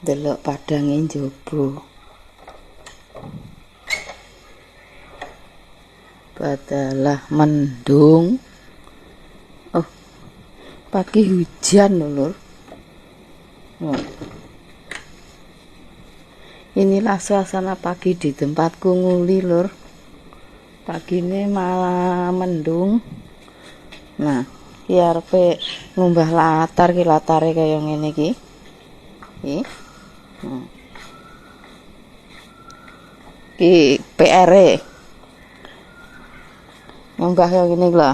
delok padange njaba. Badalah mendung. Oh, pagi hujan lho, Lur. Inilah suasana pagi di tempatku nguli, Lur. Pagi ini malah mendung. Nah, iki arepe ngumbah latar, ki latare kaya ngene iki. Iki. Ki PR-e. Ngumbah kaya ngene iki lho.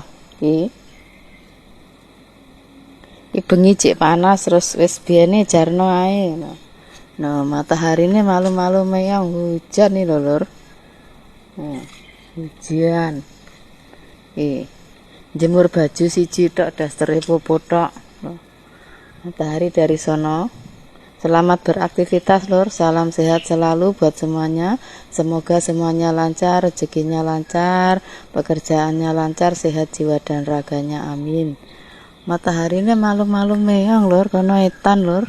Iki bengi cek panas terus wis biyene jarno ae. Nah, matahari ini malu-malu meyang hujan nih lho, Lur. Hujan. Jemur baju siji tok, dastere popo tok. Matahari dari sono. Selamat beraktivitas, Lur. Salam sehat selalu buat semuanya. Semoga semuanya lancar, rezekinya lancar, pekerjaannya lancar, sehat jiwa dan raganya. Amin. Matahari ini malu-malu meyang, Lur, kono etan, Lur.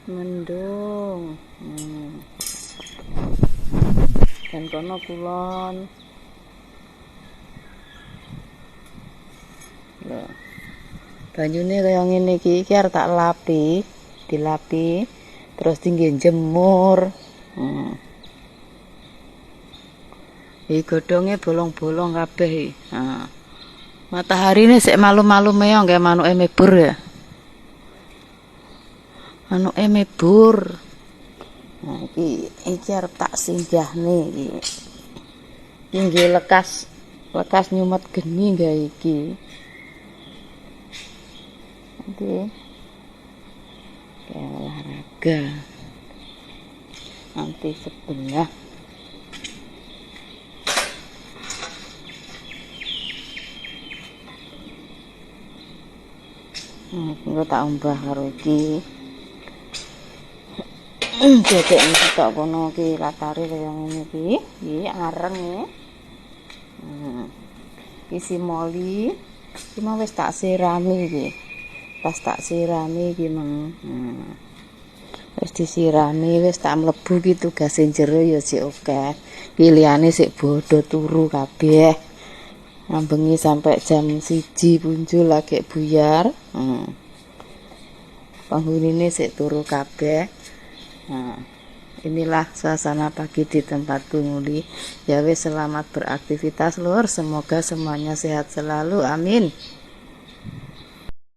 Mendung. Dan kono kulon. Lho. Banyune kaya ngene iki arep tak lapi, dilapi, terus tinggi jemur. Iki godhonge bolong-bolong kabeh iki. Matahari ini sik malu-malu meyong kayak manuke mebur ya. Manuke mebur. Nah, iki arep tak singgahne iki. Iki lekas nyumet geni gawe iki. Nanti kayak olahraga. Nanti setengah. Engko tak umbah karo iki. Dedek iki tok kono iki latare kaya ngene iki. Iki areng e. Isi moli. Iki mau wis tak sirami iki. Pas tak sirami iki mang. Wis disirami, wis tak mlebu iki tugase jero ya sik akeh. Iki liyane sik bodho turu kabeh. Bengi sampai jam 1 punjul lagi buyar. Penghunine sik turu kabeh. Nah, inilah suasana pagi di tempatku nguli. Ya wis, selamat beraktivitas, Lur. Semoga semuanya sehat selalu. Amin.